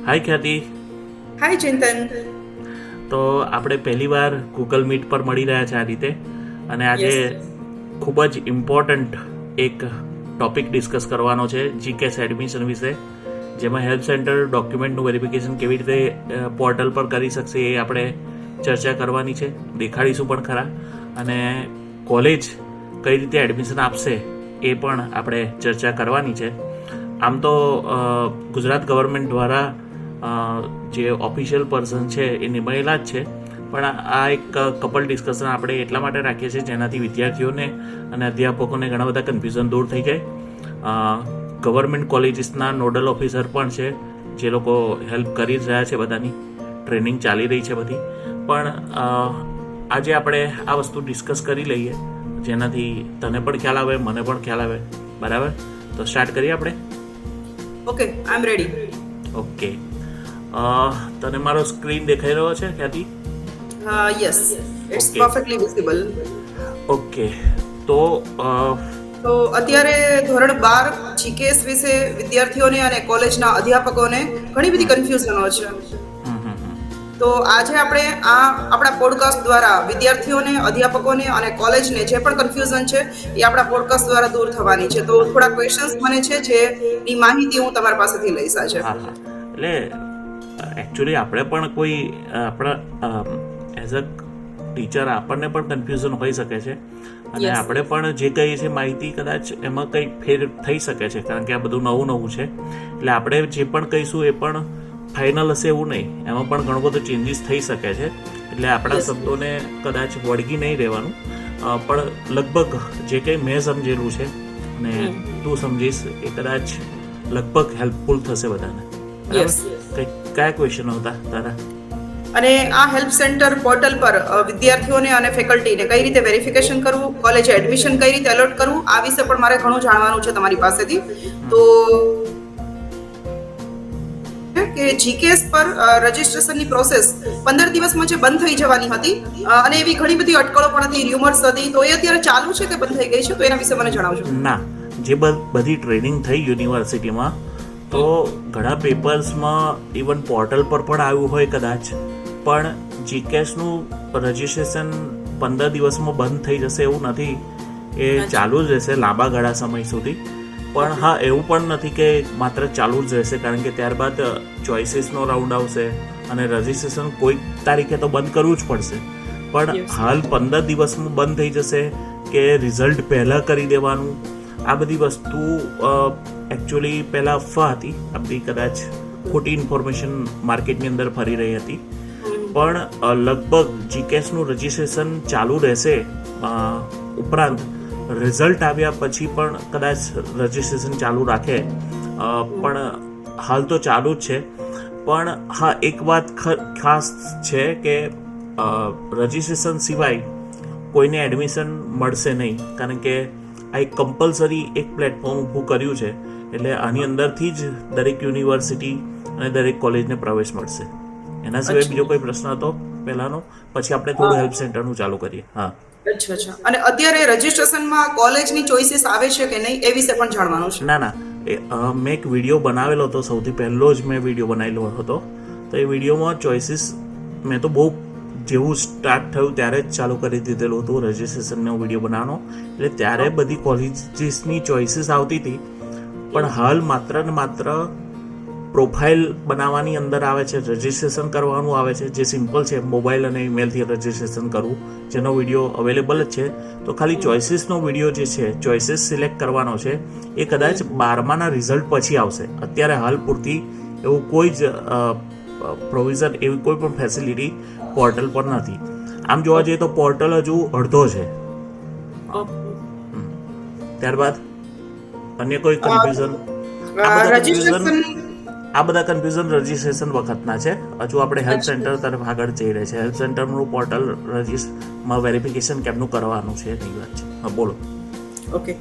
હાય ખ્યાતિ. હાય ચિંતન. તો આપણે પહેલીવાર ગૂગલ મીટ પર મળી રહ્યા છે આ રીતે, અને આજે ખૂબ જ ઇમ્પોર્ટન્ટ એક ટોપિક ડિસ્કસ કરવાનો છે જીકેએસ એડમિશન વિશે, જેમાં હેલ્પ સેન્ટર ડોક્યુમેન્ટનું વેરિફિકેશન કેવી રીતે પોર્ટલ પર કરી શકશે એ આપણે ચર્ચા કરવાની છે, દેખાડીશું પણ ખરા, અને કોલેજ કઈ રીતે એડમિશન આપશે એ પણ આપણે ચર્ચા કરવાની છે. આમ તો ગુજરાત ગવર્મેન્ટ દ્વારા જે ઓફિશિયલ પર્સન છે એ નિમાયેલા જ છે, પણ આ એક કપલ ડિસ્કશન આપણે એટલા માટે રાખીએ છીએ જેનાથી વિદ્યાર્થીઓને અને અધ્યાપકોને ઘણા બધા કન્ફ્યુઝન દૂર થઈ જાય. ગવર્મેન્ટ કોલેજીસના નોડલ ઓફિસર પણ છે જે લોકો હેલ્પ કરી રહ્યા છે, બધાની ટ્રેનિંગ ચાલી રહી છે બધી, પણ આજે આપણે આ વસ્તુ ડિસ્કસ કરી લઈએ જેનાથી તને પણ ખ્યાલ આવે, મને પણ ખ્યાલ આવે. બરાબર, તો સ્ટાર્ટ કરીએ આપણે. Okay, I am ready. Okay, તને મારો સ્ક્રીન દેખાઈ રહ્યો છે Khyati? Yes, it's perfectly visible. Okay, તો અત્યારે ધોરણ 12 જીકેએસ વિશે વિદ્યાર્થીઓને અને કોલેજના અધ્યાપકોને ઘણી બધી કન્ફ્યુઝનો છે. તો આજે આપણે આપણા પોડકાસ્ટ દ્વારા વિદ્યાર્થીઓને, અધ્યાપકોને અને કોલેજને જે પણ કન્ફ્યુઝન છે એ આપણા પોડકાસ્ટ દ્વારા દૂર થવાની છે. તો થોડા ક્વેશ્ચન્સ મને છે જેની માહિતી હું તમારી પાસેથી લઈશ આજે. એટલે એકચ્યુઅલી આપણે પણ કોઈ આપણા એઝ અ ટીચર આપણને પણ કન્ફ્યુઝન હોઈ શકે છે, અને આપણે પણ જે કહીએ છીએ માહિતી કદાચ એમાં કંઈક ફેર થઈ શકે છે, કારણ કે આ બધું નવું છે. એટલે આપણે જે પણ કહીશું એ પણ ફાઇનલ હશે એવું નહીં, એમાં પણ ઘણો બધો ચેન્જીસ થઈ શકે છે. એટલે આપણા શબ્દોને કદાચ વળગી નહીં રહેવાનું, પણ લગભગ જે કંઈ મેં સમજેલું છે અને તું સમજીશ એ કદાચ લગભગ હેલ્પફુલ થશે બધાને. કયા ક્વેશ્ચન હતા તારા? અને આ હેલ્પ સેન્ટર પોર્ટલ પર વિદ્યાર્થીઓને અને ફેકલ્ટીને કઈ રીતે વેરિફિકેશન કરવું, કોલેજે એડમિશન કઈ રીતે એલોટ કરવું, આ વિશે પણ મારે ઘણું જાણવાનું છે તમારી પાસેથી. તો કે જીકેએસ પર રજિસ્ટ્રેશનની પ્રોસેસ 15 દિવસમાં જે બંધ થઈ જવાની હતી, અને એવી ઘણી બધી અટકળો પણ હતી, ર્યુમર્સ હતી, તો એ અત્યારે ચાલુ છે કે બંધ થઈ ગઈ છે? તો એના વિશે મને જણાવજો. ના, જે બધી ટ્રેનિંગ થઈ યુનિવર્સિટીમાં, તો ઘણા પેપર્સમાં ઇવન પોર્ટલ પર પણ આવ્યું હોય કદાચ, પણ જીકેએસનું રજિસ્ટ્રેશન 15 દિવસમાં બંધ થઈ જશે એવું નથી, એ ચાલુ જ રહેશે લાંબા ગાળા સમય સુધી. પણ હા, એવું પણ નથી કે માત્ર ચાલુ જ રહેશે, કારણ કે ત્યારબાદ ચોઇસીસનો રાઉન્ડ આવશે અને રજિસ્ટ્રેશન કોઈક તારીખે તો બંધ કરવું જ પડશે. પણ હાલ 15 દિવસમાં બંધ થઈ જશે કે રિઝલ્ટ પહેલાં કરી દેવાનું, આ બધી વસ્તુ એકચ્યુઅલી પહેલાં અફવા હતી, આપણી કદાચ ખોટી ઇન્ફોર્મેશન માર્કેટની અંદર ફરી રહી હતી. પણ લગભગ જીકેએસનું રજિસ્ટ્રેશન ચાલુ રહેશે, ઉપરાંત રિઝલ્ટ આવ્યા પછી પણ કદાચ રજિસ્ટ્રેશન ચાલુ રાખે, પણ હાલ તો ચાલુ જ છે. પણ હા, એક વાત ખાસ છે કે રજિસ્ટ્રેશન સિવાય કોઈને એડમિશન મળશે નહીં, કારણ કે આ એક કમ્પલસરી એક પ્લેટફોર્મ ઊભું કર્યું છે, એટલે આની અંદરથી જ દરેક યુનિવર્સિટી અને દરેક કોલેજને પ્રવેશ મળશે. એના સિવાય બીજો કોઈ પ્રશ્ન હતો પહેલાનો? પછી આપણે થોડું હેલ્પ સેન્ટરનું ચાલુ કરીએ. હા, અચ્છા. અને અત્યારે રજિસ્ટ્રેશનમાં કોલેજની ચોઇસીસ આવે છે કે નહીં એ વિશે પણ જાણવાનું છે. ના, મેં એક વિડીયો બનાવેલો હતો, સૌથી પહેલો જ મેં વિડીયો બનાવેલો હતો. તો એ વિડીયોમાં ચોઇસીસ મેં તો બહુ જેવું સ્ટાર્ટ થયું ત્યારે જ ચાલુ કરી દીધેલું હતું રજિસ્ટ્રેશનનો વિડીયો બનાવવાનો, એટલે ત્યારે બધી કોલેજીસની ચોઇસીસ આવતી હતી. પણ હાલ માત્ર ને માત્ર પ્રોફાઇલ બનાવવાની અંદર આવે છે, રજિસ્ટ્રેશન કરવાનું આવે છે, જે સિમ્પલ છે, મોબાઈલ અને ઈમેલથી રજિસ્ટ્રેશન કરવું, જેનો વિડીયો અવેલેબલ જ છે. તો ખાલી ચોઇસીસનો વિડીયો જે છે, ચોઇસીસ સિલેક્ટ કરવાનો છે, એ કદાચ 12માના રિઝલ્ટ પછી આવશે. અત્યારે હાલ પૂરતી એવું કોઈ જ પ્રોવિઝન, એવી કોઈ પણ ફેસિલિટી પોર્ટલ પર નથી. આમ જોવા જઈએ તો પોર્ટલ હજુ અડધો છે. ત્યારબાદ અન્ય કોઈ કન્ફ્યુઝન? આ બધા કન્ફ્યુઝન રજિસ્ટ્રેશન વખતના છે. હજુ આપણે હેલ્પ સેન્ટર તરફ આગળ જઈ રહ્યા છે. હેલ્પ સેન્ટરનું પોર્ટલ રજિસ્ટરમાં વેરિફિકેશન કેમનું કરવાનું છે એની વાત છે. હા, બોલો. ઓકે,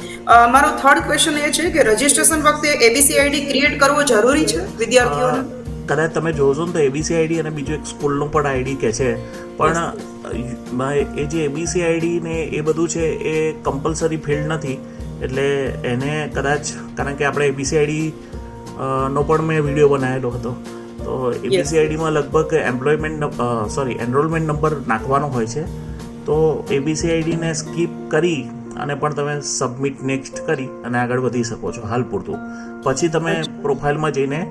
મારો થર્ડ ક્વેશ્ચન એ છે કે રજિસ્ટ્રેશન વખતે એબીસીઆઈડી ક્રિએટ કરવો જરૂરી છે વિદ્યાર્થીઓને? કદાચ તમે જોશો ને તો એબીસીઆઈડી અને બીજું એક સ્કૂલનું પણ આઈડી કે છે, પણ એ જે એબીસીઆઈડી ને એ બધું છે એ કમ્પલસરી ફિલ્ડ નથી, એટલે એને કદાચ, કારણ કે આપણે એબીસીઆઈડી નો પણ મેં વિડીયો બનાવેલો હતો, તો એબીસીઆઈડીમાં લગભગ એનરોલમેન્ટ નંબર નાખવાનો હોય છે. તો એબીસીઆઈડીને સ્કીપ કરી અને પણ તમે સબમિટ નેક્સ્ટ કરી અને આગળ વધી શકો છો હાલ પૂરતું. પછી તમે પ્રોફાઇલમાં જઈને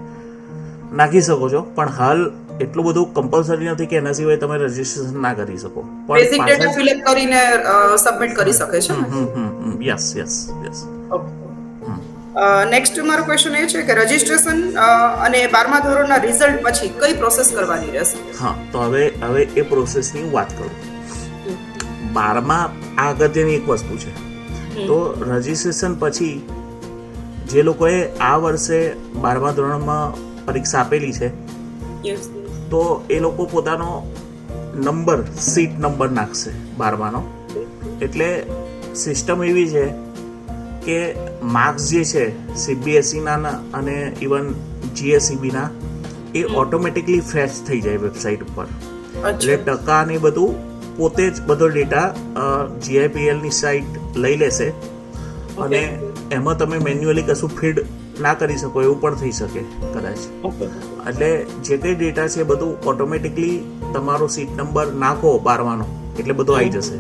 નાખી શકો છો, પણ હાલ એટલું બધું કમ્પલસરી નથી કે એના સિવાય તમે રજીસ્ટ્રેશન ના કરી શકો. બેઝિક ડેટા ફિલ કરીને સબમિટ કરી શકે છે. Yes yes yes. નેક્સ્ટ મારો ક્વેશ્ચન એ છે કે રજીસ્ટ્રેશન અને 12મા ધોરણના રિઝલ્ટ પછી કઈ પ્રોસેસ કરવાની રહેશે? હા, તો હવે એ પ્રોસેસની વાત કરું. 12મા આ અગત્યની એક વસ્તુ છે. તો રજીસ્ટ્રેશન પછી જે લોકોએ આ વર્ષે 12મા ધોરણમાં પરીક્ષા આપેલી છે, તો એ લોકો પોતાનો નંબર, સીટ નંબર નાખશે 12માનો. એટલે સિસ્ટમ એવી છે કે માર્ક્સ જે છે સીબીએસઈના અને ઇવન જીએસઈબીના એ ઓટોમેટિકલી ફેચ થઈ જાય વેબસાઇટ ઉપર. એટલે ટકા ને બધું પોતે જ બધો ડેટા જીઆઈપીએલની સાઇટ લઈ લેશે અને એમાં તમે મેન્યુઅલી કશું ફીડ ના કરી શકો એવું પણ થઈ શકે કદાચ. એટલે જે કંઈ ડેટા છે બધું ઓટોમેટિકલી તમારો સીટ નંબર નાખો 12માનો એટલે બધું આવી જશે.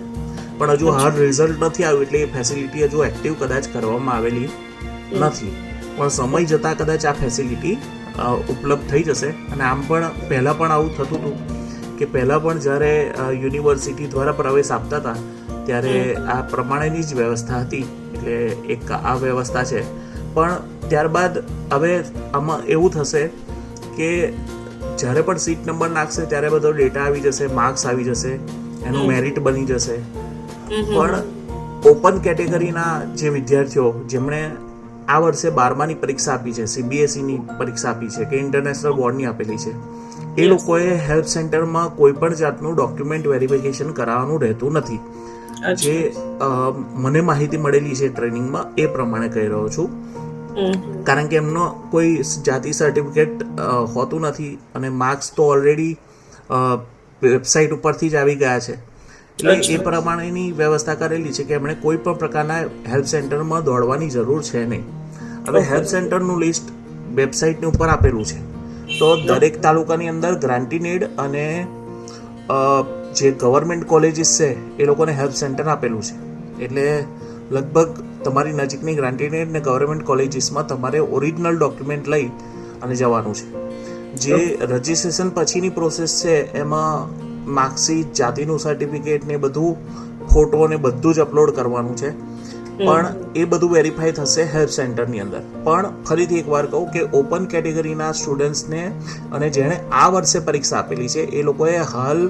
પણ હજુ હાલ રિઝલ્ટ નથી આવ્યું એટલે એ ફેસિલિટી હજુ એક્ટિવ કદાચ કરવામાં આવેલી નથી. પણ સમય જતાં કદાચ આ ફેસિલિટી ઉપલબ્ધ થઈ જશે. અને આમ પણ પહેલાં પણ આવું થતું હતું કે પહેલાં પણ જ્યારે યુનિવર્સિટી દ્વારા પ્રવેશ આપતા હતા ત્યારે આ પ્રમાણેની જ વ્યવસ્થા હતી. એટલે એક આ વ્યવસ્થા છે. પણ ત્યારબાદ હવે આમાં એવું થશે કે જ્યારે પણ સીટ નંબર નાખશે ત્યારે બધો ડેટા આવી જશે, માર્ક્સ આવી જશે, એનું મેરિટ બની જશે. પણ ઓપન કેટેગરીના જે વિદ્યાર્થીઓ જેમણે આ વર્ષે 12માની પરીક્ષા આપી છે, સીબીએસઈની પરીક્ષા આપી છે કે ઇન્ટરનેશનલ બોર્ડની આપેલી છે, એ લોકોએ હેલ્પ સેન્ટરમાં કોઈ પણ જાતનું ડોક્યુમેન્ટ વેરિફિકેશન કરાવવાનું રહેતું નથી. જે મને માહિતી મળેલી છે ટ્રેનિંગમાં એ પ્રમાણે કહી રહ્યો છું. કારણ કે એમનો કોઈ જાતિ સર્ટિફિકેટ હોતું નથી અને માર્ક્સ તો ઓલરેડી વેબસાઇટ ઉપરથી જ આવી ગયા છે. એટલે એ પ્રમાણેની વ્યવસ્થા કરેલી છે કે એમણે કોઈ પણ પ્રકારના હેલ્પ સેન્ટરમાં દોડવાની જરૂર છે નહીં. હવે હેલ્પ સેન્ટરનું લિસ્ટ વેબસાઇટની ઉપર આપેલું છે. તો દરેક તાલુકાની અંદર ગ્રાન્ટીન એડ અને જે ગવર્મેન્ટ કોલેજીસ છે એ લોકોને હેલ્પ સેન્ટર આપેલું છે. એટલે લગભગ તમારી નજીકની ગ્રાન્ટીન એડ ને ગવર્મેન્ટ કોલેજીસમાં તમારે ઓરિજિનલ ડોક્યુમેન્ટ લઈ અને જવાનું છે. જે રજીસ્ટ્રેશન પછીની પ્રોસેસ છે એમાં માર્કશીટ, જાતિનું સર્ટિફિકેટ ને બધું, ફોટો ને બધું જ અપલોડ કરવાનું છે. પણ એ બધું વેરીફાઈ થશે હેલ્પ સેન્ટરની અંદર. પણ ફરીથી એકવાર કહું કે ઓપન કેટેગરીના સ્ટુડન્ટ્સને અને જેણે આ વર્ષે પરીક્ષા આપેલી છે એ લોકોએ હાલ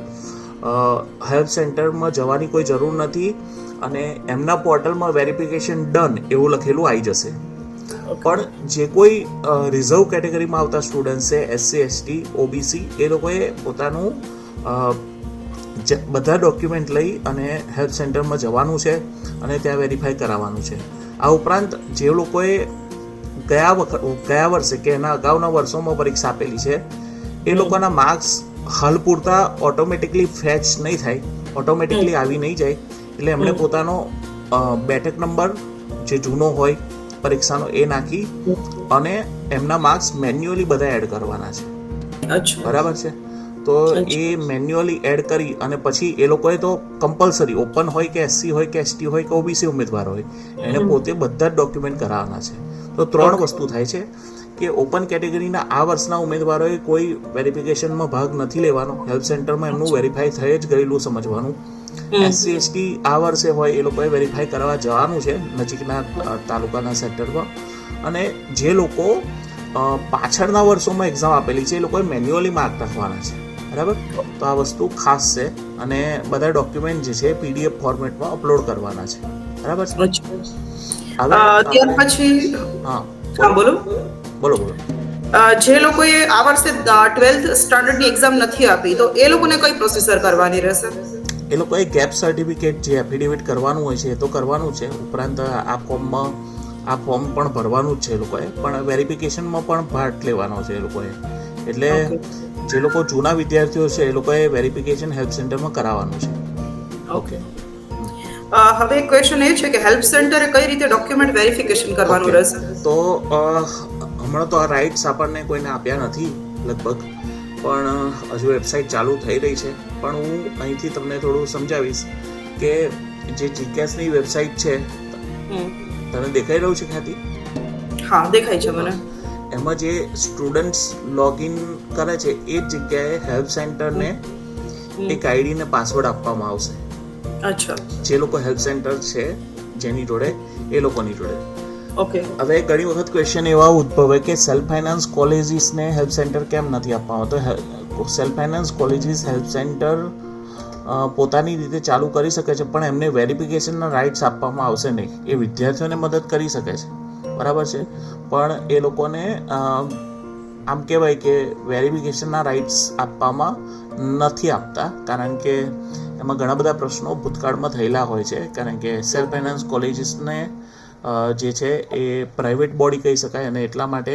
હેલ્પ સેન્ટરમાં જવાની કોઈ જરૂર નથી અને એમના પોર્ટલમાં વેરિફિકેશન ડન એવું લખેલું આવી જશે. પણ જે કોઈ રિઝર્વ કેટેગરીમાં આવતા સ્ટુડન્ટ છે, એસસી, એસટી, ઓબીસી, એ લોકોએ પોતાનું બધા ડોક્યુમેન્ટ લઈ અને હેલ્પ સેન્ટરમાં જવાનું છે અને ત્યાં વેરીફાઈ કરાવવાનું છે. આ ઉપરાંત જે લોકોએ ગયા વર્ષે કે એના અગાઉના વર્ષોમાં પરીક્ષા આપેલી છે એ લોકોના માર્ક્સ હાલ પૂરતા ઓટોમેટિકલી ફેચ નહીં થાય, ઓટોમેટિકલી આવી નહીં જાય. એટલે એમણે પોતાનો બેઠક નંબર જે જૂનો હોય પરીક્ષાનો એ નાખી અને એમના માર્ક્સ મેન્યુઅલી બધા એડ કરવાના છે. બરાબર છે? તો એ મેન્યુઅલી એડ કરી અને પછી એ લોકોએ તો કમ્પલસરી ઓપન હોય કે એસસી હોય કે એસટી હોય કે ઓબીસી ઉમેદવાર હોય એને પોતે બધા જ ડોક્યુમેન્ટ કરાવવાના છે. તો 3 વસ્તુ થાય છે કે ઓપન કેટેગરીના આ વર્ષના ઉમેદવારોએ કોઈ વેરિફિકેશનમાં ભાગ નથી લેવાનો. હેલ્પ સેન્ટરમાં એમનું વેરીફાઈ થઈ જ ગયેલું સમજવાનું. એસસી, એસટી આ વર્ષે હોય એ લોકોએ વેરીફાઈ કરવા જવાનું છે નજીકના તાલુકાના સેન્ટરમાં. અને જે લોકો પાછળના વર્ષોમાં એક્ઝામ આપેલી છે એ લોકોએ મેન્યુઅલી માર્ક રાખવાના છે. બરાબર? તો આ વસ્તુ ખાસ છે અને બધા ડોક્યુમેન્ટ જે છે પીડીએફ ફોર્મેટમાં અપલોડ કરવાના છે. બરાબર છે? ત્યાર પછી બોલો. જે લોકોએ આ વર્ષે 12th સ્ટાન્ડર્ડની એક્ઝામ નથી આપી તો એ લોકોને કઈ પ્રોસીજર કરવાની રહેશે? એ લોકોએ ગેપ સર્ટિફિકેટ જે એફિડેવિટ કરવાનું હોય છે એ તો કરવાનું છે. ઉપરાંત આ ફોર્મ પણ ભરવાનું જ છે એ લોકોએ. પણ વેરિફિકેશનમાં પણ ભાગ લેવાનો છે એ લોકોએ. એટલે જે લોકો જૂના વિદ્યાર્થીઓ છે એ લોકોએ વેરિફિકેશન હેલ્પ સેન્ટરમાં કરાવવાનું છે. ઓકે. હવે ક્વેશ્ચન એ છે કે હેલ્પ સેન્ટરે કઈ રીતે ડોક્યુમેન્ટ વેરિફિકેશન કરવાનું રહેશે? તો હમણાં તો આ રાઇટ્સ આપણને કોઈને આપ્યા નથી લગભગ, પણ હજુ વેબસાઇટ ચાલુ થઈ રહી છે. પણ હું અહીંથી તમને થોડું સમજાવીશ કે જે જીકેસની વેબસાઇટ છે, તને દેખાઈ રહ્યું છે ખ્યાતિ? હા, દેખાય છે મને. એમાં જે સ્ટુડન્ટ્સ લોગિન કરે છે એ જ જગ્યાએ હેલ્પ સેન્ટરને એક આઈડી ને પાસવર્ડ આપવામાં આવશે. અચ્છા. જે લોકો હેલ્પ સેન્ટર છે જેની જોડે, એ લોકોની જોડે. ઓકે. હવે ઘણી વખત ક્વેશ્ચન એવા ઉદ્ભવે કે સેલ્ફ ફાઇનાન્સ કોલેજીસને હેલ્પ સેન્ટર કેમ નથી આપવામાં? તો self finance colleges help centre પોતાની રીતે ચાલુ કરી શકે છે, પણ એમને વેરિફિકેશનના રાઇટ્સ આપવામાં આવશે નહીં. એ વિદ્યાર્થીઓને મદદ કરી શકે છે, બરાબર છે, પણ એ લોકોને આમ કહેવાય કે વેરિફિકેશનના રાઇટ્સ આપવામાં નથી આપતા, કારણ કે એમાં ઘણા બધા પ્રશ્નો ભૂતકાળમાં થયેલા હોય છે. કારણ કે સેલ્ફ ફાઇનાન્સ કોલેજીસને જે છે એ પ્રાઇવેટ બોડી કહી શકાય, અને એટલા માટે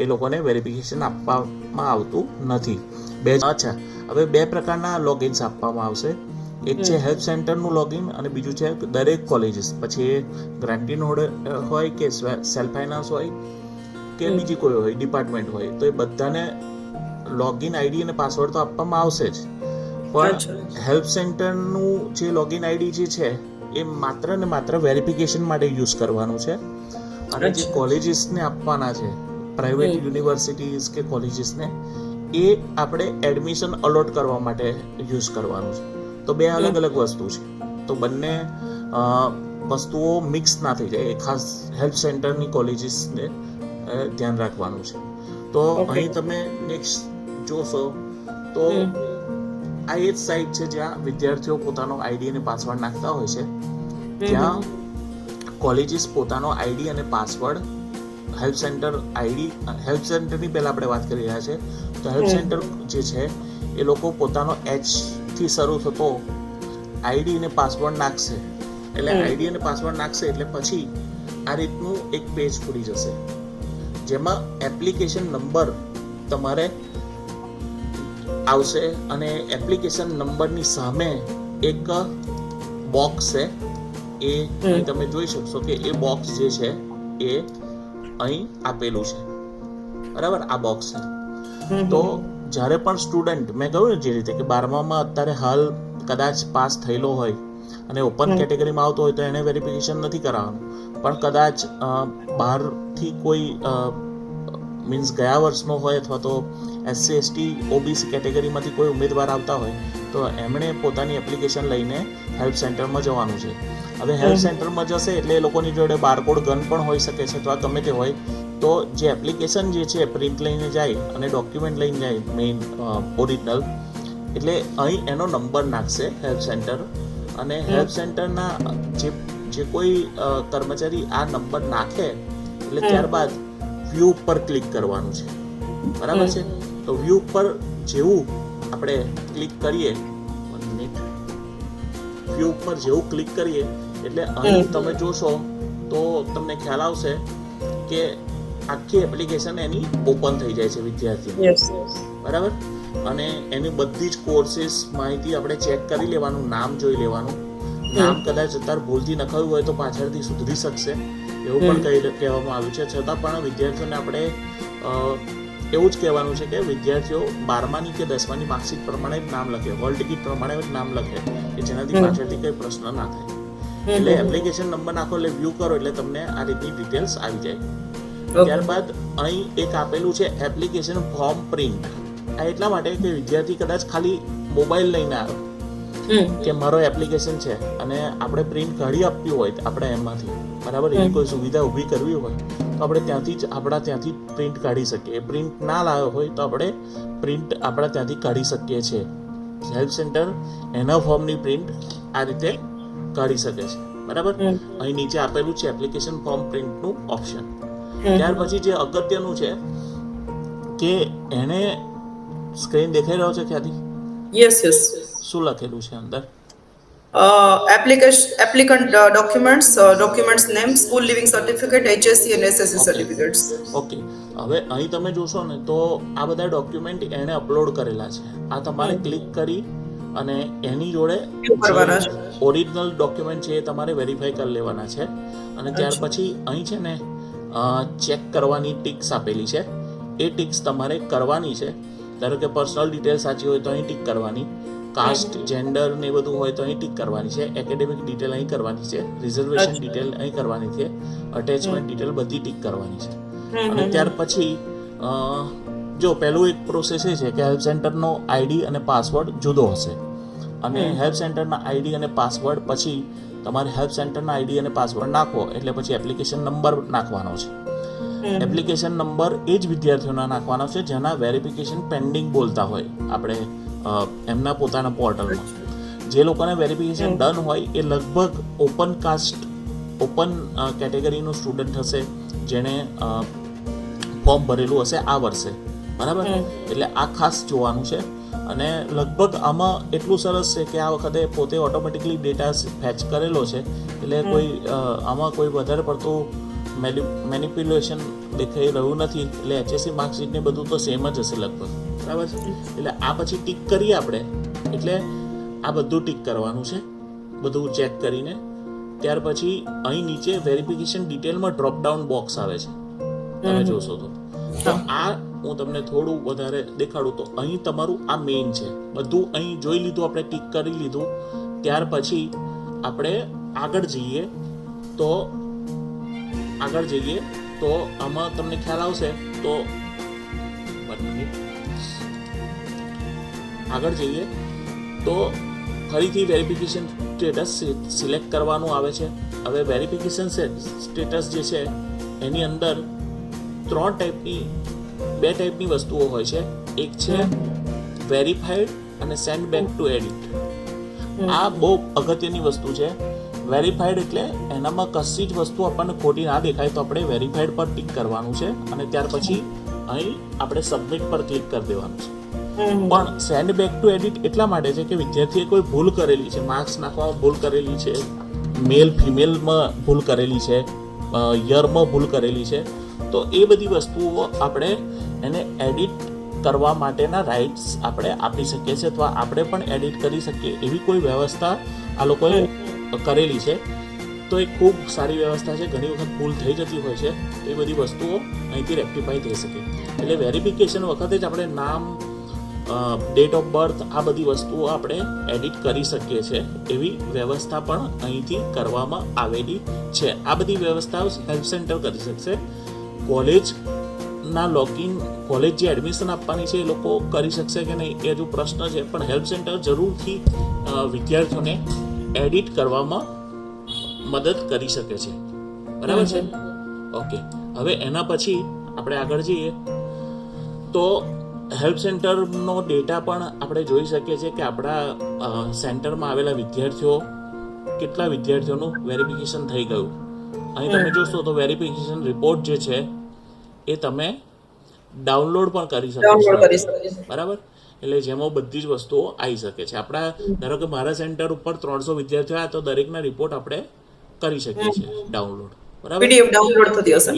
એ લોકોને વેરિફિકેશન આપવામાં આવતું નથી. અચ્છા, હવે 2 પ્રકારના લોગિન્સ આપવામાં આવશે. એક છે હેલ્પ સેન્ટરનું લોગિન અને બીજું છે દરેક કોલેજીસ, પછી એ ગ્રાન્ટીન હોય કે સેલ્ફ ફાઇનાન્સ હોય કે બીજી કોઈ હોય ડિપાર્ટમેન્ટ હોય, તો એ બધાને લોગિન આઈડી અને પાસવર્ડ તો આપવામાં આવશે જ. પણ હેલ્પ સેન્ટરનું જે લોગિન આઈડી જે છે એ માત્ર ને માત્ર વેરિફિકેશન માટે યુઝ કરવાનું છે. અને જે કોલેજીસને આપવાના છે, પ્રાઇવેટ યુનિવર્સિટીઝ કે કોલેજીસને, એ આપણે એડમિશન અલોટ કરવા માટે યુઝ કરવાનું છે. તો 2 અલગ અલગ વસ્તુ છે, તો બંને વસ્તુઓ મિક્સ ના થઈ જાય, એ ખાસ હેલ્પ સેન્ટરની કોલેજીસને ધ્યાન રાખવાનું છે. તો અહીં તમે નેક્સ્ટ જોશો તો આ એ જ સાઇટ છે જ્યાં વિદ્યાર્થીઓ પોતાનો આઈડી અને પાસવર્ડ નાખતા હોય છે. ત્યાં કોલેજીસ પોતાનો આઈડી અને પાસવર્ડ હેલ્પ સેન્ટર હેલ્પ સેન્ટરની પહેલાં આપણે વાત કરી રહ્યા છે, તો હેલ્પ સેન્ટર જે છે એ લોકો પોતાનો H થી શરૂ થતો આઈડી અને પાસવર્ડ નાખશે. એટલે આઈડી અને પાસવર્ડ નાખશે એટલે પછી આ રીતનું એક પેજ ખુલી જશે, જેમાં એપ્લિકેશન નંબર તમારે આવશે, અને એપ્લિકેશન નંબરની સામે એક બોક્સ છે. એ તમે જોઈ શકશો કે એ બોક્સ જે છે એ અહીં આપેલું છે, બરાબર? આ બોક્સ છે. તો જ્યારે પણ સ્ટુડન્ટ, મેં કહ્યું ને જે રીતે કે 12માં અત્યારે હાલ કદાચ પાસ થયેલો હોય અને ઓપન કેટેગરીમાં આવતો હોય તો એને વેરિફિકેશન નથી કરાવવાનું, પણ કદાચ બહારથી કોઈ મીન્સ ગયા વર્ષનો હોય અથવા તો SC ST OBC કેટેગરીમાંથી કોઈ ઉમેદવાર આવતા હોય તો એમણે પોતાની એપ્લિકેશન લઈને હેલ્પ સેન્ટરમાં જવાનું છે. હવે હેલ્પ સેન્ટરમાં જશે એટલે એ લોકોની જોડે બારકોડ ગન પણ હોઈ શકે છે, તો આ ગમે તે હોય, તો જે એપ્લિકેશન જે છે પ્રિન્ટ લઈને જાય અને ડોક્યુમેન્ટ લઈને જાય મેઇન ઓરિજિનલ, એટલે અહીં એનો નંબર નાખશે હેલ્પ સેન્ટર, અને હેલ્પ સેન્ટરના જે કોઈ કર્મચારી આ નંબર નાખે એટલે ત્યારબાદ વ્યૂ ઉપર ક્લિક કરવાનું છે, બરાબર છે? તો વ્યૂ ઉપર જેવું આપણે ક્લિક કરીએ, વ્યૂ ઉપર જેવું ક્લિક કરીએ એટલે અહીં તમે જોશો તો તમને ખ્યાલ આવશે કે આખી એપ્લિકેશન એની ઓપન થઈ જાય છે વિદ્યાર્થી, બરાબર? અને એની બધી જ કોર્સીસ માહિતી આપણે ચેક કરી લેવાનું, નામ જોઈ લેવાનું. નામ કદાચ અત્યારે ભૂલથી નખાયું હોય તો પાછળથી સુધરી શકશે, એવું પણ કહેવામાં આવ્યું છે. છતાં પણ વિદ્યાર્થીઓને આપણે એવું જ કહેવાનું છે કે વિદ્યાર્થીઓ 12માની કે 10માની માર્કશીટ પ્રમાણે જ નામ લખે, હોલ ટિકિટ પ્રમાણે જ નામ લખે, કે જેનાથી પાછળથી કંઈ પ્રશ્ન ના થાય. એટલે એપ્લિકેશન નંબર નાખો એટલે વ્યૂ કરો એટલે તમને આ રીતની ડિટેલ્સ આવી જાય. ત્યારબાદ અહીં એક આપેલું છે એપ્લિકેશન ફોર્મ પ્રિન્ટ. આ એટલા માટે કે વિદ્યાર્થી કદાચ ખાલી મોબાઈલ લઈને આવ્યો કે મારો એપ્લિકેશન છે અને આપણે પ્રિન્ટ કાઢી આપવી હોય આપણે એમાંથી, બરાબર, એની કોઈ સુવિધા ઊભી કરવી હોય તો આપણે ત્યાંથી પ્રિન્ટ કાઢી શકીએ. પ્રિન્ટ ના લાવ્યો હોય તો આપણે પ્રિન્ટ આપણા ત્યાંથી કાઢી શકીએ છીએ. હેલ્પ સેન્ટર એના ફોર્મની પ્રિન્ટ આ રીતે કાઢી શકે છે, બરાબર? અહીં નીચે આપેલું છે એપ્લિકેશન ફોર્મ પ્રિન્ટનું ઓપ્શન. ત્યાર પછી જે અગત્યનું છે કે એને સ્ક્રીન દેખાઈ રહ્યો છે ખ્યાતિ? યસ. શું લખેલું છે અંદર? applicant documents name, school living certificate, HSC and SSC certificates. Okay, હવે અહીં તમે જોશો ને તો આ બધા ડોક્યુમેન્ટ એણે અપલોડ કરેલા છે. આ તમારે ક્લિક કરી અને એની જોડે ઓરિજિનલ ડોક્યુમેન્ટ છે એ તમારે વેરીફાઈ કરી લેવાના છે. અને ત્યાર પછી અહીં છે ને ચેક કરવાની ટિક્સ આપેલી છે, એ ટિક્સ તમારે કરવાની છે. ધારો કે પર્સનલ ડિટેલ સાચી હોય તો અહીં ટિક કરવાની, કાસ્ટ જેન્ડર ને એ બધું હોય તો અહીં ટિક કરવાની છે, એકેડેમિક ડિટેલ અહીં કરવાની છે, રિઝર્વેશન ડિટેલ અહીં કરવાની છે, અટેચમેન્ટ ડિટેલ બધી ટિક કરવાની છે. અને ત્યાર પછી જો પહેલું એક પ્રોસેસ એ છે કે હેલ્પ સેન્ટરનો આઈડી અને પાસવર્ડ જુદો હશે, અને હેલ્પ સેન્ટરના આઈડી અને પાસવર્ડ પછી તમારે હેલ્પ સેન્ટરના આઈડી અને પાસવર્ડ નાખો એટલે પછી એપ્લિકેશન નંબર નાખવાનો છે. એપ્લિકેશન નંબર એ જ વિદ્યાર્થીઓના નાખવાનો છે જેના વેરિફિકેશન પેન્ડિંગ બોલતા હોય આપણે એમના પોતાના પોર્ટલમાં. જે લોકોને વેરિફિકેશન ડન હોય એ લગભગ ઓપન કેટેગરીનું સ્ટુડન્ટ હશે જેણે ફોર્મ ભરેલું હશે આ વર્ષે, બરાબર? એટલે આ ખાસ જોવાનું છે. અને લગભગ આમાં એટલું સરસ છે કે આ વખતે પોતે ઓટોમેટિકલી ડેટા ફેચ કરેલો છે, એટલે કોઈ આમાં કોઈ વધારે પડતું મેનિપ્યુલેશન દેખાઈ રહ્યું નથી. એટલે HSC માર્કશીટ ને બધું તો સેમ જ હશે લગભગ, બરાબર છે? એટલે આ પછી ટીક કરીએ આપણે, એટલે આ બધું ટીક કરવાનું છે બધું ચેક કરીને. ત્યાર પછી અહીં નીચે વેરિફિકેશન ડિટેલમાં ડ્રોપ ડાઉન બોક્સ આવે છે, તમે જોશો તો આ હું તમને થોડું વધારે દેખાડું તો અહીં તમારું આ મેઇન છે બધું. અહીં જોઈ લીધું આપણે, ટીક કરી લીધું. ત્યાર પછી આપણે આગળ જઈએ તો આમાં તમને ખ્યાલ આવશે. તો આગળ જઈએ તો ફરીથી વેરિફિકેશન સ્ટેટસ સિલેક્ટ કરવાનું આવે છે. હવે વેરિફિકેશન સ્ટેટસ જે છે એની અંદર બે ટાઈપની વસ્તુઓ હોય છે. એક છે વેરીફાઈડ અને સેન્ડ બેક ટુ એડિટ. આ બહુ અગત્યની વસ્તુ છે. વેરીફાઈડ એટલે એનામાં કશી જ વસ્તુ આપણને ખોટી ના દેખાય તો આપણે વેરીફાઈડ પર ટિક કરવાનું છે, અને ત્યાર પછી અહીં આપણે સબમિટ પર ક્લિક કરી દેવાનું છે. પણ સેન્ડ બેક ટુ એડિટ એટલા માટે છે કે વિદ્યાર્થીએ કોઈ ભૂલ કરેલી છે, માર્ક્સ નાખવામાં ભૂલ કરેલી છે, મેલ ફિમેલમાં ભૂલ કરેલી છે, યરમાં ભૂલ કરેલી છે, તો એ બધી વસ્તુઓ આપણે એને એડિટ કરવા માટેના રાઇટ્સ આપણે આપી શકીએ છીએ, અથવા આપણે પણ એડિટ કરી શકીએ એવી કોઈ વ્યવસ્થા આ લોકોએ કરેલી છે. તો એ ખૂબ સારી વ્યવસ્થા છે. ઘણી વખત ભૂલ થઈ જતી હોય છે, એ બધી વસ્તુઓ અહીંથી રેક્ટિફાઈ થઈ શકે. એટલે વેરિફિકેશન વખતે જ આપણે નામ, ડેટ ઓફ બર્થ, આ બધી વસ્તુઓ આપણે એડિટ કરી શકીએ છીએ એવી વ્યવસ્થા પણ અહીંથી કરવામાં આવેલી છે. આ બધી વ્યવસ્થાઓ હેલ્પ સેન્ટર કરી શકશે. કોલેજના લોગિન, કોલેજ જે એડમિશન આપવાની છે એ લોકો કરી શકશે કે નહીં એ હજુ પ્રશ્ન છે, પણ હેલ્પ સેન્ટર જરૂરથી વિદ્યાર્થીઓને એડિટ કરવામાં મદદ કરી શકે છે, બરાબર છે? ઓકે, હવે એના પછી આપણે આગળ જઈએ તો હેલ્પ સેન્ટરનો ડેટા પણ આપણે જોઈ શકીએ છીએ કે આપણા સેન્ટરમાં આવેલા વિદ્યાર્થીઓ, કેટલા વિદ્યાર્થીઓનું વેરિફિકેશન થઈ ગયું. અહીં તમે જોશો તો વેરિફિકેશન રિપોર્ટ જે છે એ તમે ડાઉનલોડ પણ કરી શકો છો, બરાબર? એટલે જેમાં બધી જ વસ્તુઓ આવી શકે છે. આપણા ધારો કે મારા સેન્ટર ઉપર 300 વિદ્યાર્થીઓ આવ્યા તો દરેકના રિપોર્ટ આપણે કરી શકીએ છીએ ડાઉનલોડ, બરાબર? PDF ડાઉનલોડ થતી હશે.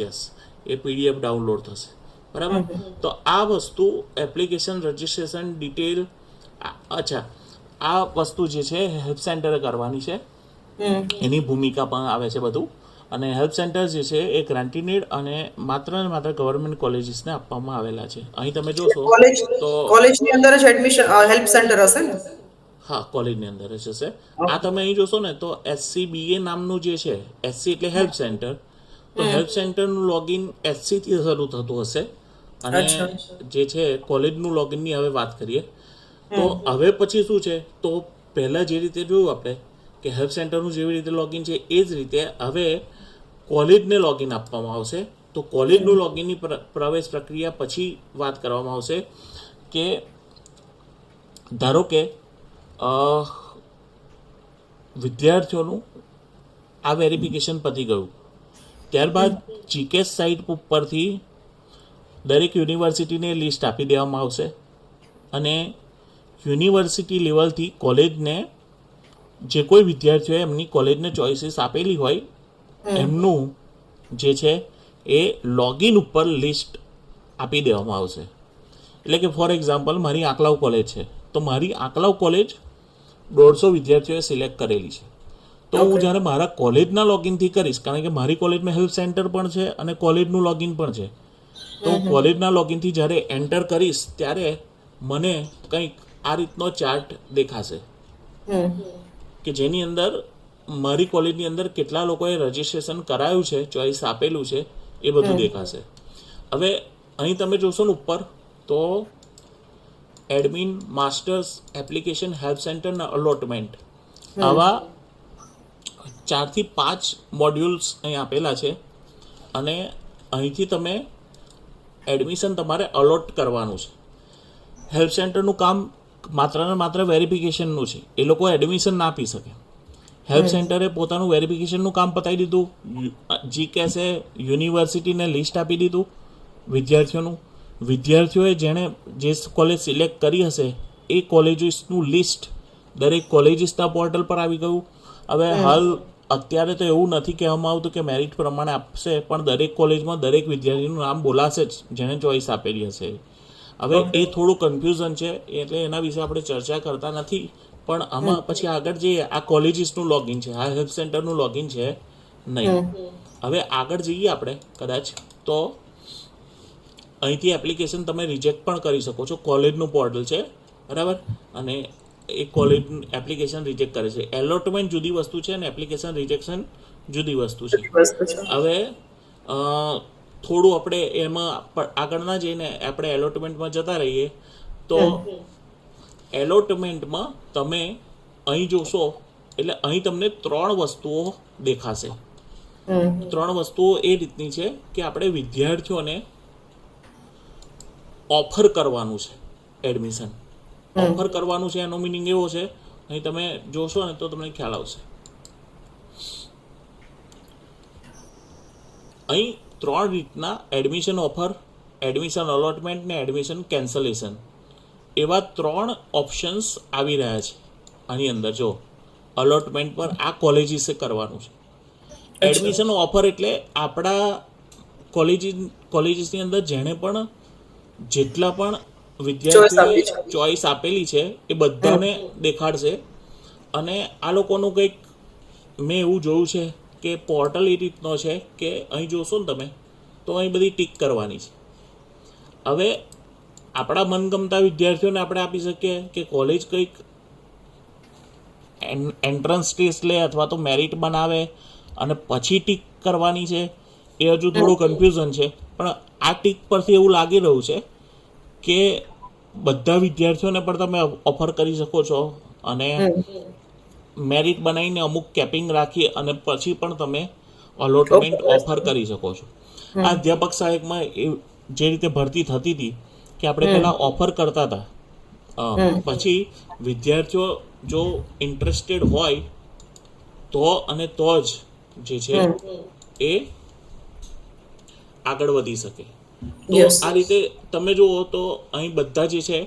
યસ એ PDF ડાઉનલોડ થશે, બરાબર? તો આ વસ્તુ એપ્લિકેશન રજિસ્ટ્રેશન ડિટેલ, અચ્છા, આ વસ્તુ જે છે હેલ્પ સેન્ટરે કરવાની છે, એની ભૂમિકા પણ આવે છે બધું. અને હેલ્પ સેન્ટર જે છે એ ગ્રાન્ટીનેડ અને માત્ર ને માત્ર ગવર્મેન્ટ કોલેજીસને આપવામાં આવેલા છે. અહીં તમે જોશો તો કોલેજની અંદર જ એડમિશન હેલ્પ સેન્ટર હશે ને? હા, કોલેજની અંદર જ હશે. આ તમે અહીં જોશો ને તો SCBA નામનું જે છે, SC એટલે હેલ્પ સેન્ટર, તો હેલ્પ સેન્ટરનું લોગિન SC થી શરૂ થતું હશે. અને જે છે કોલેજનું લોગિનની હવે વાત કરીએ તો હવે પછી શું છે, તો પહેલાં જે રીતે જોયું આપણે કે હેલ્પ સેન્ટરનું જેવી રીતે લોગિન છે એ જ રીતે હવે કોલેજને લોગિન આપવામાં આવશે. તો કોલેજનું લોગિનની પ્રવેશ પ્રક્રિયા પછી વાત કરવામાં આવશે કે ધારો કે વિદ્યાર્થીઓનું આ વેરિફિકેશન પતી ગયું, ત્યારબાદ GCAS સાઇટ ઉપરથી દરેક યુનિવર્સિટીને લિસ્ટ આપી દેવામાં આવશે, અને યુનિવર્સિટી લેવલથી કોલેજને જે કોઈ વિદ્યાર્થીઓએ એમની કોલેજને ચોઇસીસ આપેલી હોય એમનું જે છે એ લોગિન ઉપર લિસ્ટ આપી દેવામાં આવશે. એટલે કે ફોર એક્ઝામ્પલ મારી આંકલાવ કોલેજ છે, તો મારી આંકલાવ કોલેજ 150 વિદ્યાર્થીઓએ સિલેક્ટ કરેલી છે. તો હું જ્યારે મારા કોલેજના લોગિનથી કરીશ, કારણ કે મારી કોલેજમાં હેલ્પ સેન્ટર પણ છે અને કોલેજનું લોગિન પણ છે, તો કોલેજના લોગિનથી જ્યારે એન્ટર કરીશ ત્યારે મને કંઈક આ રીતનો ચાર્ટ દેખાશે કે જેની અંદર મારી કોલેજની અંદર કેટલા લોકોએ રજિસ્ટ્રેશન કરાયું છે, ચોઈસ આપેલું છે, એ બધું દેખાશે. હવે અહીં તમે જોશો ને ઉપર તો એડમિન, માસ્ટર્સ, એપ્લિકેશન, હેલ્પ સેન્ટરના અલોટમેન્ટ, આવા 4 થી 5 મોડ્યુલ્સ અહીં આપેલા છે અને અહીંથી તમે એડમિશન તમારે અલોટ કરવાનું છે. હેલ્પ સેન્ટરનું કામ માત્ર ને માત્ર વેરિફિકેશનનું છે, એ લોકો એડમિશન ના આપી શકે. હેલ્પ સેન્ટરે પોતાનું વેરિફિકેશનનું કામ પતાવી દીધું, જીકેસે યુનિવર્સિટીને લિસ્ટ આપી દીધું વિદ્યાર્થીઓનું. વિદ્યાર્થીઓએ જેણે જે કોલેજ સિલેક્ટ કરી હશે એ કોલેજીસનું લિસ્ટ દરેક કોલેજીસના પોર્ટલ પર આવી ગયું. હવે હાલ અત્યારે તો એવું નથી કહેવામાં આવતું કે મેરિટ પ્રમાણે આપશે, પણ દરેક કોલેજમાં દરેક વિદ્યાર્થીનું નામ બોલાશે જ જેણે ચોઈસ આપેલી હશે. હવે એ થોડું કન્ફ્યુઝન છે, એટલે એના વિશે આપણે ચર્ચા કરતા નથી. પણ આમાં પછી આગળ જઈએ, આ કોલેજીસનું લોગિન છે, આ હેલ્પ સેન્ટરનું લોગિન છે નહીં. હવે આગળ જઈએ આપણે કદાચ તો અહીંથી એપ્લિકેશન તમે રિજેક્ટ પણ કરી શકો છો. કોલેજનું પોર્ટલ છે, બરાબર, અને એ કોલેજ એપ્લિકેશન રિજેક્ટ કરે છે. એલોટમેન્ટ જુદી વસ્તુ છે અને એપ્લિકેશન રિજેક્શન જુદી વસ્તુ છે. હવે થોડું આપણે એમાં આગળ ના જઈને આપણે એલોટમેન્ટમાં જતા રહીએ તો એલોટમેન્ટમાં તમે અહીં જોશો એટલે અહીં તમને 3 વસ્તુઓ દેખાશે. 3 વસ્તુઓ એ રીતની છે કે આપણે વિદ્યાર્થીઓને ઓફર કરવાનું છે એડમિશન. ઓફર કરવાનું છે એનો મિનિંગ એવો છે, અહીં તમે જોશો ને તો તમને ખ્યાલ આવશે. અહીં 3 રીતના એડમિશન ઓફર, એડમિશન અલોટમેન્ટ ને એડમિશન કેન્સલેશન, એવા 3 ઓપ્શન્સ આવી રહ્યા છે આની અંદર. જો અલોટમેન્ટ પર આ કોલેજીસે કરવાનું છે. એડમિશન ઓફર એટલે આપણા કોલેજીસની અંદર જેણે પણ જેટલા પણ વિદ્યાર્થીઓએ ચોઈસ આપેલી છે એ બધાને દેખાડશે. અને આ લોકોનું કંઈક મેં એવું જોયું છે કે પોર્ટલ એ રીતનો છે કે અહીં જોશો ને તમે તો અહીં બધી ટીક કરવાની છે. હવે આપણા મનગમતા વિદ્યાર્થીઓને આપણે આપી શકીએ કે કોલેજ કંઈક એન્ટ્રન્સ ટેસ્ટ લે અથવા તો મેરિટ બનાવે અને પછી ટીક કરવાની છે, એ હજુ થોડું કન્ફ્યુઝન છે. પણ આ ટીક પરથી એવું લાગી રહ્યું છે કે બધા વિદ્યાર્થીઓને પણ તમે ઓફર કરી શકો છો અને મેરિટ બનાવીને અમુક કેપિંગ રાખી અને પછી પણ તમે અલોટમેન્ટ ઓફર કરી શકો છો. આ અધ્યાપક સહાયકમાં જે રીતે ભરતી થતી હતી કે આપણે પહેલાં ઓફર કરતા હતા, પછી વિદ્યાર્થીઓ જો ઇન્ટરેસ્ટેડ હોય તો અને તો જ જે છે એ આગળ વધી શકે. તો આ રીતે તમે જુઓ તો અહીં બધા જે છે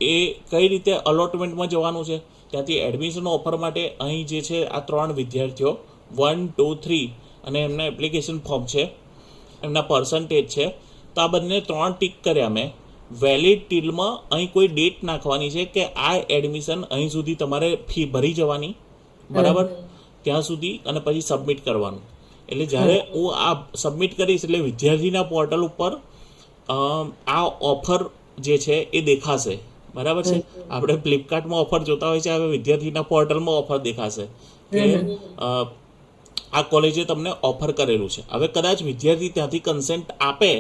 એ કઈ રીતે અલોટમેન્ટમાં જવાનું છે, ત્યાંથી એડમિશન ઓફર માટે અહીં જે છે આ 3 વિદ્યાર્થીઓ 1, 2, 3 અને એમના એપ્લિકેશન ફોર્મ છે, એમના પર્સન્ટેજ છે, તો આ બંને 3 ટીક કર્યા મેં. વેલિડ ટીલમાં અહીં કોઈ ડેટ નાખવાની છે કે આ એડમિશન અહીં સુધી તમારે ફી ભરી જવાની, બરાબર, ત્યાં સુધી, અને પછી સબમિટ કરવાનું. એટલે જ્યારે હું આ સબમિટ કરીશ એટલે વિદ્યાર્થીના પોર્ટલ ઉપર આ ઓફર જે છે એ દેખાશે, બરાબર છે. આપણે ફ્લિપકાર્ટમાં ઓફર જોતા હોય છે, હવે વિદ્યાર્થીના પોર્ટલમાં ઓફર દેખાશે કે આ કોલેજે તમને ઓફર કરેલું છે. હવે કદાચ વિદ્યાર્થી ત્યાંથી કન્સેન્ટ આપે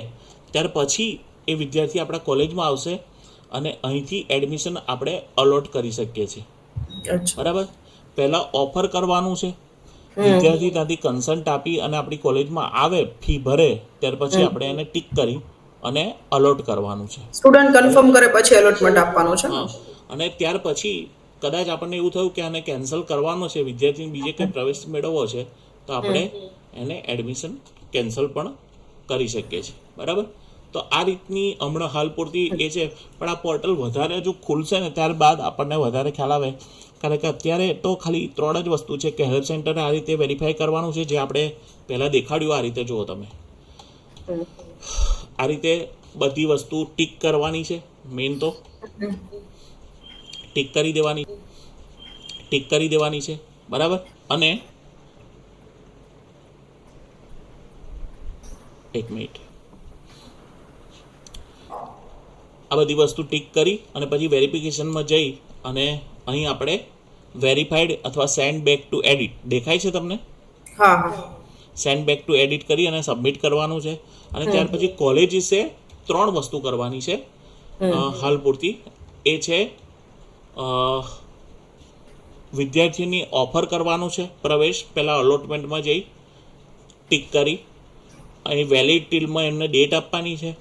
ત્યાર પછી એ વિદ્યાર્થી આપણા કોલેજમાં આવશે અને અહીંથી એડમિશન આપણે અલોટ કરી શકીએ છીએ, બરાબર. પહેલાં ઓફર કરવાનું છે, વિદ્યાર્થી ત્યાંથી કન્સન્ટ આપી અને આપણી કોલેજમાં આવે, ફી ભરે, ત્યાર પછી આપણે એને ટીક કરી અને અલોટ કરવાનું છે. સ્ટુડન્ટ કન્ફર્મ કરે પછી અલોટમેન્ટ આપવાનું છે. અને ત્યાર પછી કદાચ આપણને એવું થયું કે આને કેન્સલ કરવાનો છે, વિદ્યાર્થીને બીજે કંઈ પ્રવેશ મેળવવો છે, તો આપણે એને એડમિશન કેન્સલ પણ કરી શકીએ છીએ, બરાબર. તો આ રીતની હમણાં હાલ પૂરતી એ છે. પણ આ પોર્ટલ વધારે જો ખુલશે ને ત્યારબાદ આપણને વધારે ખ્યાલ આવે, કારણ કે અત્યારે તો ખાલી 3 જ વસ્તુ છે કે હેલ્પ સેન્ટરે આ રીતે વેરીફાઈ કરવાનું છે, જે આપણે પહેલાં દેખાડ્યું આ રીતે. જુઓ તમે, આ રીતે બધી વસ્તુ ટીક કરવાની છે. મેઇન તો ટીક કરી દેવાની છે, બરાબર. અને એક મિનિટ, બધી વસ્તુ ટિક કરી અને પછી વેરિફિકેશનમાં જઈ અને અહીં આપણે વેરીફાઈડ અથવા સેન્ડ બેક ટુ એડિટ દેખાય છે તમને? હા હા સેન્ડ બેક ટુ એડિટ કરી અને સબમિટ કરવાનું છે. અને ત્યાર પછી કોલેજીસે 3 વસ્તુ કરવાની છે હાલ પૂરતી. એ છે વિદ્યાર્થીની ઓફર કરવાનું છે પ્રવેશ, પહેલાં અલોટમેન્ટમાં જઈ ટિક કરી અહીં વેલિડ ટીલમાં એમને ડેટ આપવાની છે.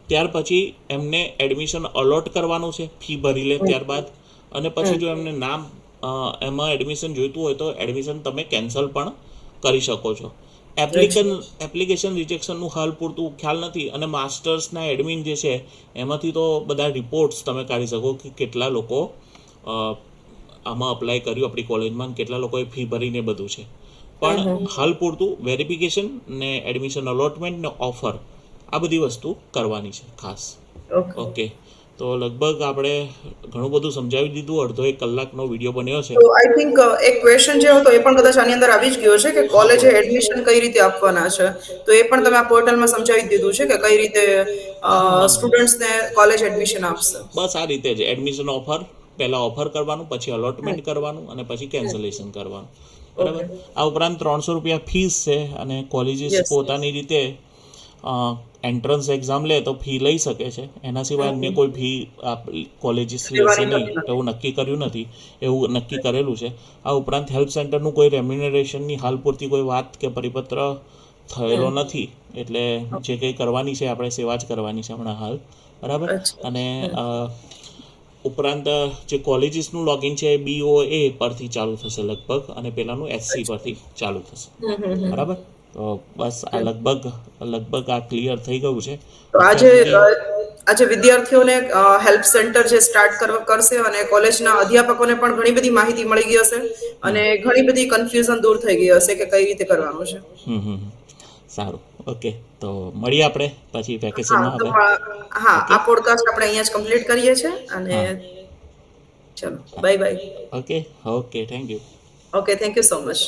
ત્યાર પછી એમને એડમિશન અલોટ કરવાનું છે ફી ભરી લે ત્યારબાદ. અને પછી જો એમને નામ એમાં એડમિશન જોઈતું હોય તો એડમિશન તમે કેન્સલ પણ કરી શકો છો. એપ્લિકેશન રિજેક્શનનું હાલ પૂરતું ખ્યાલ નથી. અને માસ્ટર્સના એડમિન જે છે એમાંથી તો બધા રિપોર્ટ્સ તમે કાઢી શકો કે કેટલા લોકો આમાં અપ્લાય કર્યું આપણી કોલેજમાં, કેટલા લોકોએ ફી ભરીને બધું છે. પણ હાલ પૂરતું વેરિફિકેશન ને એડમિશન અલોટમેન્ટ ને ઓફર આ બધી વસ્તુ કરવાની છે ખાસ. ઓકે, તો લગભગ આપણે ઘણું બધું સમજાવી દીધું. અડધો 1 કલાકનો વિડીયો બન્યો છે. તો આઈ થિંક એક ક્વેશ્ચન જે હતો એ પણ કદાચ આની અંદર આવી જ ગયો છે કે કોલેજે એડમિશન કઈ રીતે આપવાના છે. તો એ પણ તમે આ પોર્ટલમાં સમજાવી દીધું છે કે કઈ રીતે સ્ટુડન્ટ્સને કોલેજ એડમિશન આપશે. બસ આ રીતે જ એડમિશન ઓફર, પહેલાં ઓફર કરવાનું, પછી અલોટમેન્ટ કરવાનું અને પછી કેન્સલેશન કરવાનું. બરાબર. આ ઉપરાંત 300 રૂપિયા ફીસ છે અને કોલેજીસ પોતાની રીતે એન્ટ્રન્સ એક્ઝામ લે તો ફી લઈ શકે છે. એના સિવાય અન્ય કોઈ ફી કોલેજીસ લેશે નહીં એવું નક્કી કર્યું નથી, એવું નક્કી કરેલું છે. આ ઉપરાંત હેલ્પ સેન્ટરનું કોઈ રેમ્યુનરેશનની હાલ પૂરતી કોઈ વાત કે પરિપત્ર થયેલો નથી. એટલે જે કંઈ કરવાની છે આપણે સેવા જ કરવાની છે હમણાં હાલ. બરાબર. અને ઉપરાંત જે કોલેજીસનું લોગિન છે એ BOA પરથી ચાલુ થશે લગભગ, અને પેલાનું SC પરથી ચાલુ થશે. બરાબર. તો બસ આ લગભગ આ ક્લિયર થઈ ગયું છે. તો આજે વિદ્યાર્થીઓને હેલ્પ સેન્ટર જે સ્ટાર્ટ કરશે અને કોલેજના અધ્યાપકોને પણ ઘણી બધી માહિતી મળી ગઈ હશે અને ઘણી બધી કન્ફ્યુઝન દૂર થઈ ગઈ હશે કે કઈ રીતે કરવાનું છે. સારું. ઓકે, તો મળીએ આપણે પછી વેકેશનમાં. હવે હા, આ પોડકાસ્ટ આપણે અહીંયા જ કમ્પ્લીટ કરીએ છીએ અને ચલો bye bye. Okay thank you. Okay, thank you so much.